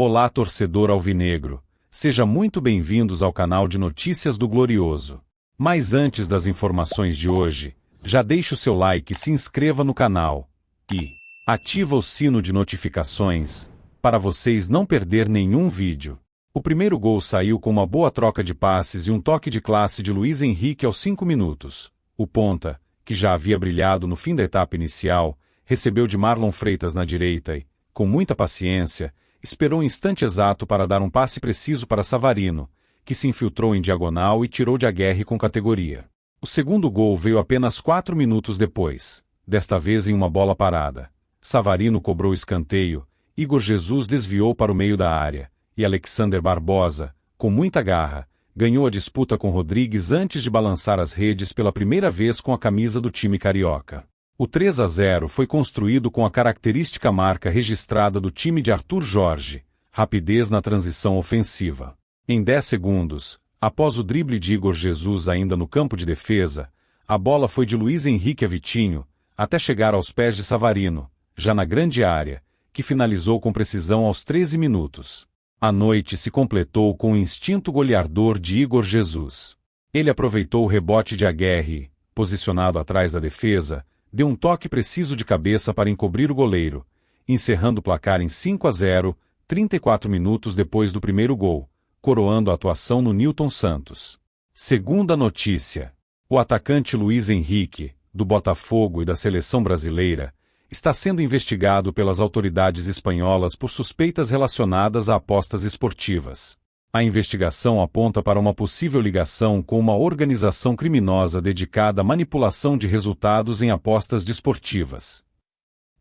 Olá, torcedor alvinegro. Seja muito bem-vindos ao canal de notícias do Glorioso. Mas antes das informações de hoje, já deixe o seu like e se inscreva no canal. E ativa o sino de notificações, para vocês não perder nenhum vídeo. O primeiro gol saiu com uma boa troca de passes e um toque de classe de Luiz Henrique aos 5 minutos. O ponta, que já havia brilhado no fim da etapa inicial, recebeu de Marlon Freitas na direita e, com muita paciência, esperou o instante exato para dar um passe preciso para Savarino, que se infiltrou em diagonal e tirou de Aguerre com categoria. O segundo gol veio apenas 4 minutos depois, desta vez em uma bola parada. Savarino cobrou escanteio, Igor Jesus desviou para o meio da área, e Alexander Barbosa, com muita garra, ganhou a disputa com Rodrigues antes de balançar as redes pela primeira vez com a camisa do time carioca. O 3-0 foi construído com a característica marca registrada do time de Arthur Jorge, rapidez na transição ofensiva. Em 10 segundos, após o drible de Igor Jesus ainda no campo de defesa, a bola foi de Luiz Henrique a Vitinho, até chegar aos pés de Savarino, já na grande área, que finalizou com precisão aos 13 minutos. A noite se completou com o instinto goleador de Igor Jesus. Ele aproveitou o rebote de Aguerre, posicionado atrás da defesa, deu um toque preciso de cabeça para encobrir o goleiro, encerrando o placar em 5-0, 34 minutos depois do primeiro gol, coroando a atuação no Nilton Santos. Segunda notícia. O atacante Luiz Henrique, do Botafogo e da seleção brasileira, está sendo investigado pelas autoridades espanholas por suspeitas relacionadas a apostas esportivas. A investigação aponta para uma possível ligação com uma organização criminosa dedicada à manipulação de resultados em apostas desportivas.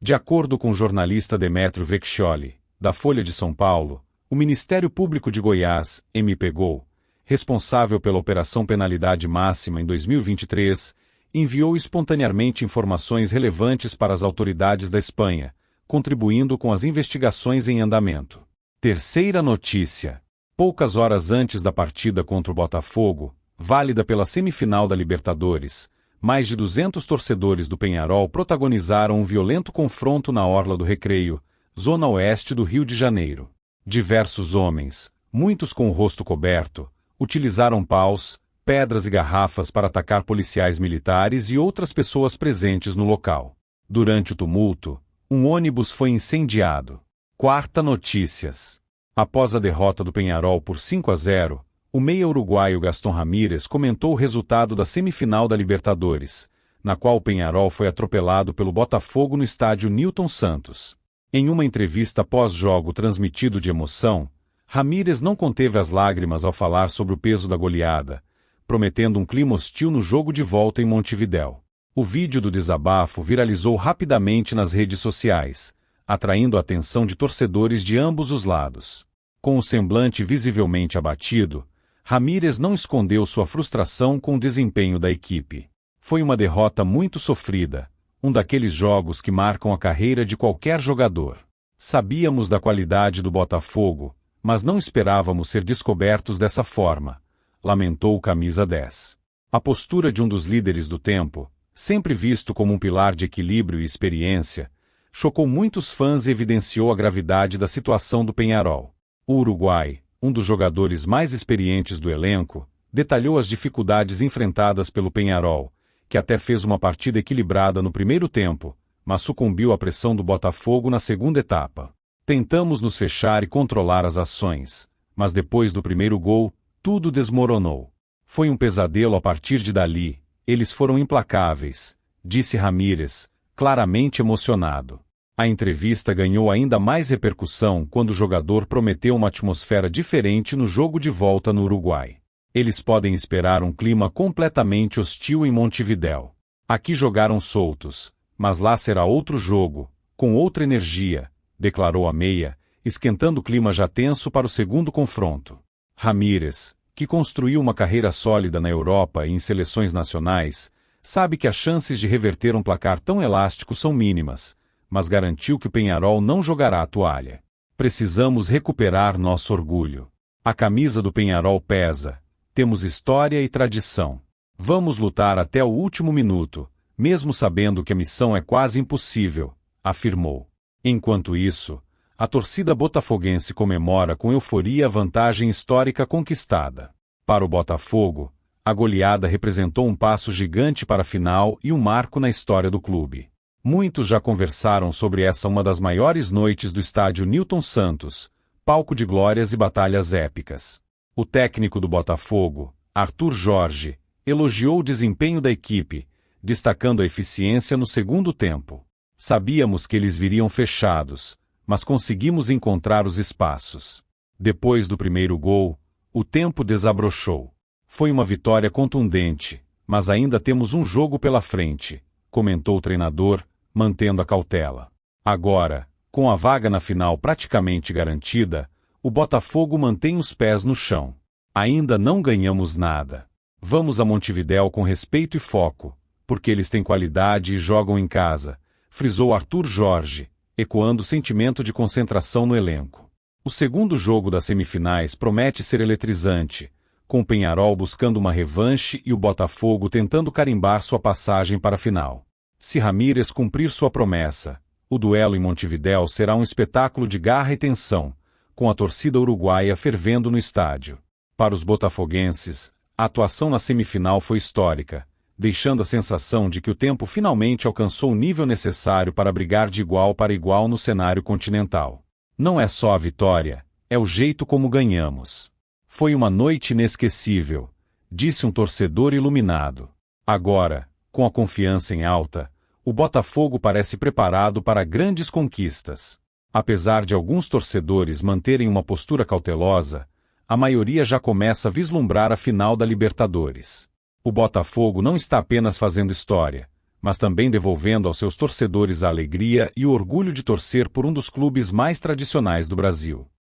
De acordo com o jornalista Demetrio Vecchioli, da Folha de São Paulo, o Ministério Público de Goiás, MPGO, responsável pela Operação Penalidade Máxima em 2023, enviou espontaneamente informações relevantes para as autoridades da Espanha, contribuindo com as investigações em andamento. Terceira notícia. Poucas horas antes da partida contra o Botafogo, válida pela semifinal da Libertadores, mais de 200 torcedores do Peñarol protagonizaram um violento confronto na Orla do Recreio, zona oeste do Rio de Janeiro. Diversos homens, muitos com o rosto coberto, utilizaram paus, pedras e garrafas para atacar policiais militares e outras pessoas presentes no local. Durante o tumulto, um ônibus foi incendiado. Quarta notícias. Após a derrota do Peñarol por 5-0, o meia uruguaio Gastón Ramírez comentou o resultado da semifinal da Libertadores, na qual o Peñarol foi atropelado pelo Botafogo no estádio Nilton Santos. Em uma entrevista pós-jogo transmitido de emoção, Ramírez não conteve as lágrimas ao falar sobre o peso da goleada, prometendo um clima hostil no jogo de volta em Montevidéu. O vídeo do desabafo viralizou rapidamente nas redes sociais, atraindo a atenção de torcedores de ambos os lados. Com o semblante visivelmente abatido, Ramírez não escondeu sua frustração com o desempenho da equipe. Foi uma derrota muito sofrida, um daqueles jogos que marcam a carreira de qualquer jogador. Sabíamos da qualidade do Botafogo, mas não esperávamos ser descobertos dessa forma, lamentou o camisa 10. A postura de um dos líderes do tempo, sempre visto como um pilar de equilíbrio e experiência, chocou muitos fãs e evidenciou a gravidade da situação do Peñarol. O Uruguai, um dos jogadores mais experientes do elenco, detalhou as dificuldades enfrentadas pelo Peñarol, que até fez uma partida equilibrada no primeiro tempo, mas sucumbiu à pressão do Botafogo na segunda etapa. Tentamos nos fechar e controlar as ações, mas depois do primeiro gol, tudo desmoronou. Foi um pesadelo a partir de dali, eles foram implacáveis, disse Ramírez, claramente emocionado. A entrevista ganhou ainda mais repercussão quando o jogador prometeu uma atmosfera diferente no jogo de volta no Uruguai. Eles podem esperar um clima completamente hostil em Montevidéu. Aqui jogaram soltos, mas lá será outro jogo, com outra energia, declarou a meia, esquentando o clima já tenso para o segundo confronto. Ramírez, que construiu uma carreira sólida na Europa e em seleções nacionais, sabe que as chances de reverter um placar tão elástico são mínimas, mas garantiu que o Peñarol não jogará a toalha. Precisamos recuperar nosso orgulho. A camisa do Peñarol pesa, temos história e tradição. Vamos lutar até o último minuto, mesmo sabendo que a missão é quase impossível, afirmou. Enquanto isso, A torcida botafoguense comemora com euforia a vantagem histórica conquistada. Para o Botafogo, a goleada representou um passo gigante para a final e um marco na história do clube. Muitos já conversaram sobre essa uma das maiores noites do estádio Newton Santos, palco de glórias e batalhas épicas. O técnico do Botafogo, Arthur Jorge, elogiou o desempenho da equipe, destacando a eficiência no segundo tempo. Sabíamos que eles viriam fechados, mas conseguimos encontrar os espaços. Depois do primeiro gol, o tempo desabrochou. Foi uma vitória contundente, mas ainda temos um jogo pela frente, comentou o treinador, mantendo a cautela. Agora, com a vaga na final praticamente garantida, o Botafogo mantém os pés no chão. Ainda não ganhamos nada. Vamos a Montevidéu com respeito e foco, porque eles têm qualidade e jogam em casa, frisou Arthur Jorge, ecoando o sentimento de concentração no elenco. O segundo jogo das semifinais promete ser eletrizante, com o Peñarol buscando uma revanche e o Botafogo tentando carimbar sua passagem para a final. Se Ramírez cumprir sua promessa, o duelo em Montevidéu será um espetáculo de garra e tensão, com a torcida uruguaia fervendo no estádio. Para os botafoguenses, a atuação na semifinal foi histórica, deixando a sensação de que o tempo finalmente alcançou o nível necessário para brigar de igual para igual no cenário continental. Não é só a vitória, é o jeito como ganhamos. Foi uma noite inesquecível, disse um torcedor iluminado. Agora, com a confiança em alta, o Botafogo parece preparado para grandes conquistas. Apesar de alguns torcedores manterem uma postura cautelosa, a maioria já começa a vislumbrar a final da Libertadores. O Botafogo não está apenas fazendo história, mas também devolvendo aos seus torcedores a alegria e o orgulho de torcer por um dos clubes mais tradicionais do Brasil.